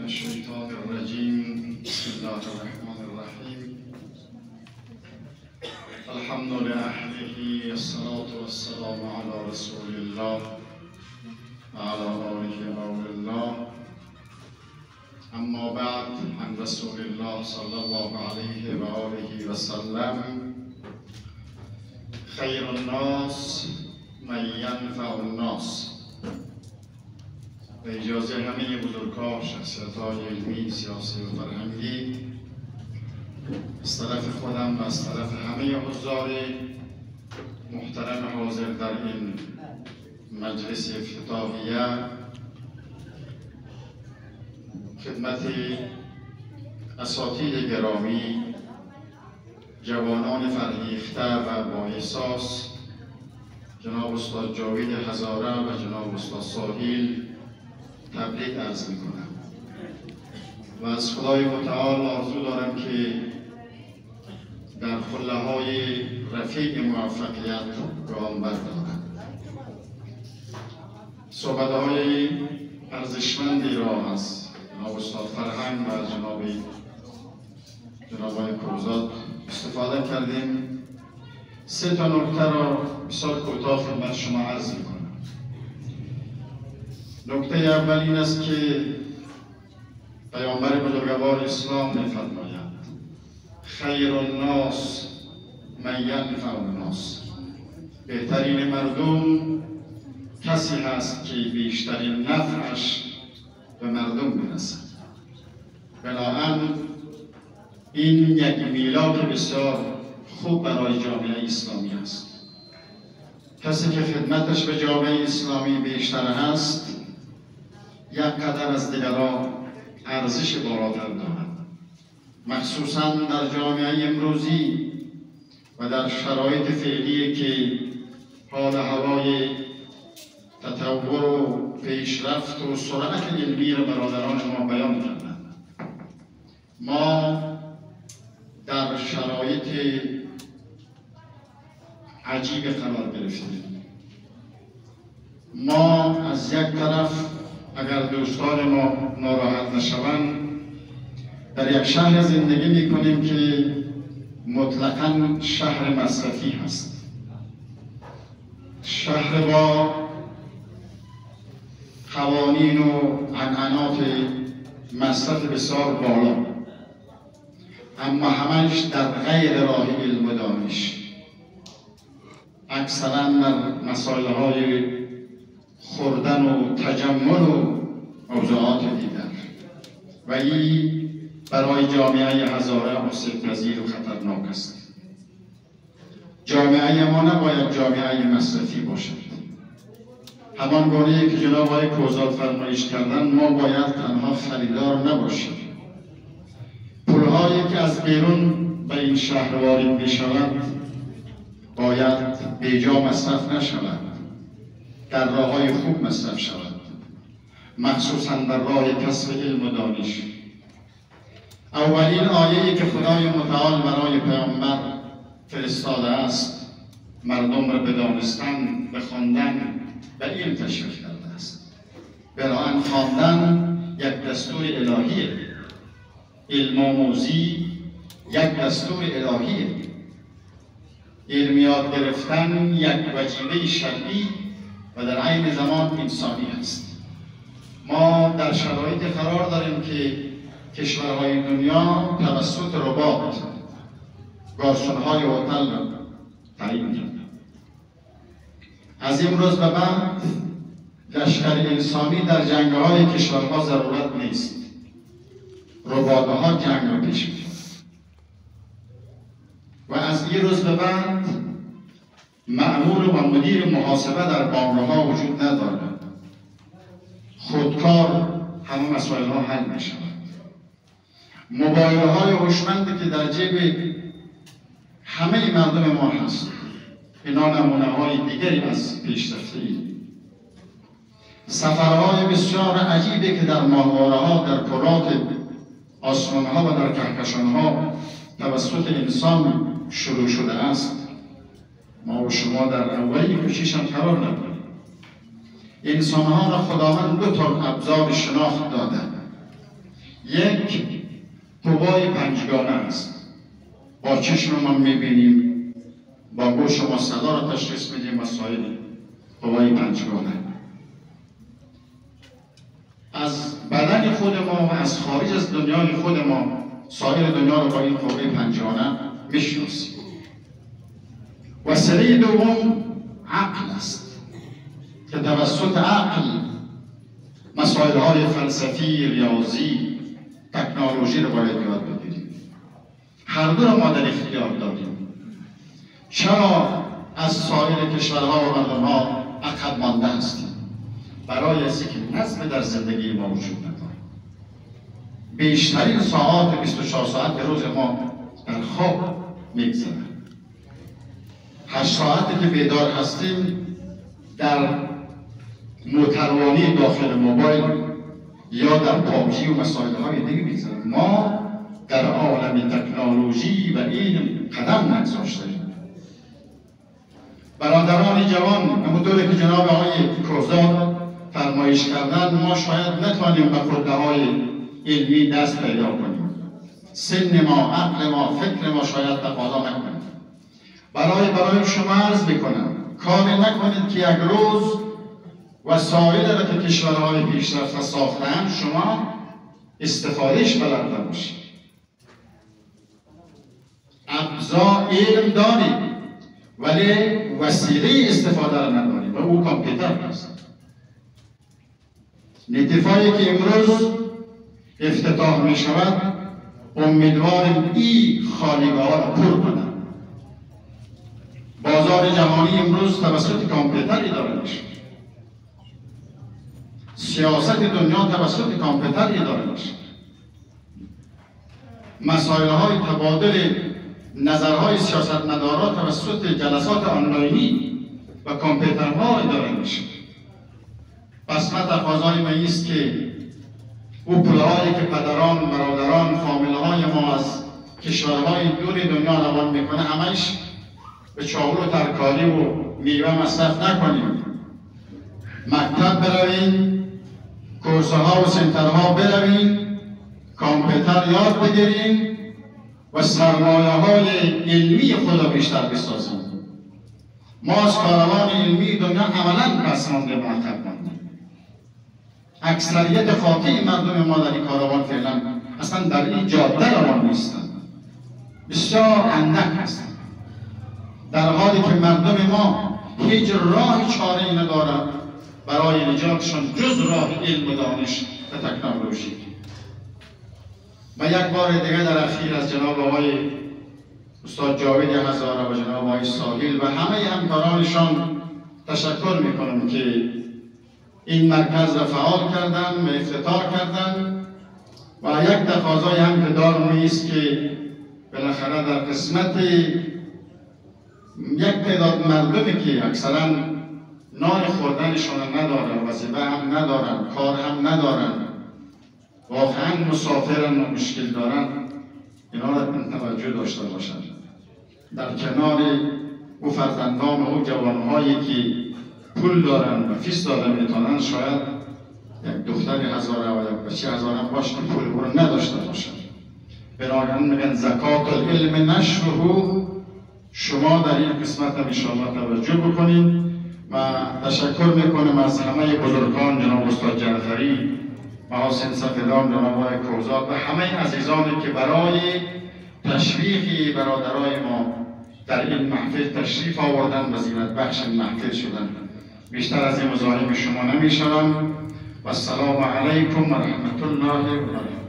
من الشيطان الرجيم. بسم الله الرحمن الرحيم. الحمد لله، الصلاة والسلام على رسول الله وعلى آله الله. أما بعد، عن رسول الله صلى الله عليه وآله وسلم: خير الناس من ينفع الناس. به اجازه همه بزرگان، شخصیت‌های علمی، سیاسی و فرهنگی، از طرف خودم و از طرف همه حضار محترم حاضر در این مجلس افتتاحیه، خدمت اساتید گرامی، جوانان فرهیخته و با احساس، جناب استاد جاوید هزاره و جناب استاد ساحیل تبریک عرض میکنم و از خدای متعال آرزو دارم که در خله‌های رفیع موفقیت گام بردارم. صحبت‌های ارزشمندی را از جناب استاد فرهنگ و از جناب آقای کوزاد استفاده کردیم. 3 تا نکته را بسیار کوتاه خدمت شما عرض میکنم. نکته اول این است که پیامبر بزرگوار اسلام می‌فرماید: خیر الناس من ینفع الناس. بهترین مردم کسی هست که بیشترین نفعش به مردم میرسد. بنابراین این یک میلاد بسیار خوب برای جامعه اسلامی است. کسی که خدمتش به جامعه اسلامی بیشتر هست، یک قدر از دیگران ارزش بالاتر دارد. مخصوصا در جامعه امروزی و در شرایط فعلی که حال هوای تطور و پیشرفت و سرعت علمی را برادران ما بیان کردند. ما در شرایط عجیب قرار گرفتیم. ما از یک طرف، اگر دوستان ما ناراحت نشوند، در یک شهر زندگی میکنیم که مطلقاً شهر مصرفی هست. شهر با قوانین و عنعنات مصرف بسیار بالا، اما همش در غیر راه علم و دانش، اکثرا در مسائل‌های خوردن و تجمل و موضوعات دیگر، و این برای جامعه هزاره آسیب‌پذیر و خطرناک است. جامعه ما نباید جامعه مصرفی باشد. همان گونه‌ای که جناب آقای کوزاد فرمایش کردن، ما باید تنها خریدار نباشیم. پول‌هایی که از بیرون به این شهر وارد می‌شود باید بیجا مصرف نشود، در راه‌های خوب مصرف شود، مخصوصاً در راه کسب علم و دانش. اولین آیه‌ای که خدای متعال برای پیامبر فرستاده است، مردم را به دانستن، به خواندن، به علم تشویق کرده است. بنابراین خواندن یک دستور الهیه، علم آموزی یک دستور الهیه، علم یاد گرفتن یک وجیبه شرعی و در عین زمان انسانی است. ما در شرایط قرار داریم که کشورهای دنیا توسط ربات گارسون‌های هتل را تعیین کردند. از امروز به بعد لشکر انسانی در جنگ‌های کشورها ضرورت نیست. ربات‌ها جنگ را پیش می‌برند و از این روز به بعد مأمور و مدیر محاسبه در بانک‌ها وجود ندارد. خودکار همه مسائل‌ها حل می‌شود. موبایل‌های هوشمندی که در جیب همه مردم ما هست، اینا نمونه‌های دیگری از پیشرفتی. سفرهای بسیار عجیبی که در ماهواره‌ها، در کرات آسمان‌ها و در کهکشان‌ها توسط انسان شروع شده است، ما و شما در اولی کوشش هم قرار نداریم. انسان‌ها را خداوند 2 تا ابزار شناخت داده. یک قوای پنجگانه است. با چشم ما میبینیم، با گوش ما صدا را تشخیص میدیم، مسائل قوای پنجگانه. از بدن خود ما و از خارج از دنیای خود ما سایر دنیا را با این قوای پنجگانه میشناسیم. وسیله دوم عقل است که توسط عقل مسائل های فلسفی، ریاضی، تکنولوژی رو باید یاد بگیریم. هر دو را ما در اختیار داریم. چرا از سایر کشورها و مردمها عقب مانده هستیم؟ برای اینکه نظم در زندگی ما وجود ندارد. بیشترین ساعات 24 ساعت روز ما در خواب میگذره. 8 ساعتی که بیدار هستیم در موتروانی داخل موبایل یا در پابجی و مسائل های دیگه میگذره. ما در عالم تکنولوژی و علم قدم نگذاشتیم. برادران جوان، همونطوری که جناب آقای کوزاد فرمایش کردن، ما شاید نتوانیم به خودهای علمی دست پیدا کنیم. سن ما، عقل ما، فکر ما شاید تقاضا نکنیم. برای شما عرض میکنم، کاری نکنید که یک روز وسایل را که کشورهای پیشرفته ساختند شما استفادهش بلد نباشید. ابزار علم دارید ولی وسیله استفاده را ندارید و او کامپیوتر است. نتیفایی که امروز افتتاح می شود امیدواریم این خالیگاه را پر کنند. بازار جهانی امروز توسط کامپیوتر اداره میشه. سیاست دنیا توسط کامپیوتر اداره میشه. مسائل های تبادل نظرهای سیاستمداران توسط جلسات آنلاینی و کامپیوترها اداره میشه. پس من تقاضای من است که او پولهایی که پدران، برادران، فامیلهای ما از کشورهای دور دنیا روان میکنه همش به چاول و ترکاری و میوه مصرف نکنیم. مکتب برویم، کورس‌ها و سنترها برویم، کامپیوتر یاد بگیریم و سرمایه‌های علمی خود را بیشتر بسازیم. ما از کاروان علمی دنیا عملاً پس مانده و عقب مانده. اکثریت خاطی مردم ما در این کاروان فعلا اصلا در این جاده روان نیستند. بسیار اندک هستند. در حالی که مردم ما هیچ راه چاره‌ای ندارند برای نجاتشان جز راه علم و دانش و تکنولوژی. و یک بار دیگه در اخیر از جناب آقای استاد جاوید هزاره و جناب آقای ساحل و همه همکارانشان تشکر میکنم که این مرکز را فعال کردن و افتتاح کردن و یک تقاضای هم که دارم است که بالاخره در قسمت یک تعداد مردمی که اکثرا نان خوردنشان ندارن، وظیفه هم ندارن، کار هم ندارن، واقعا مسافرن و مشکل دارن، اینا را توجه داشته باشند. در کنار او فرزندان و او جوانهایی که پول دارن و فیس دادن میتونن، شاید یک دختر هزاره و یک بچه هزاره هم باشه که پول برو نداشته باشن. بنابراین میگن زکات العلم نشره. شما در این قسمت هم انشاءالله توجه بکنید و تشکر میکنم از همه بزرگان، جناب استاد جعفری، محاسن صفدان، جناب آقای کوزاد و همه عزیزانی که برای تشویق برادرای ما در این محفل تشریف آوردن و زینت بخش محفل شدن. بیشتر از این مزاحم شما نمیشوم و السلام علیکم و رحمت الله و برکاته.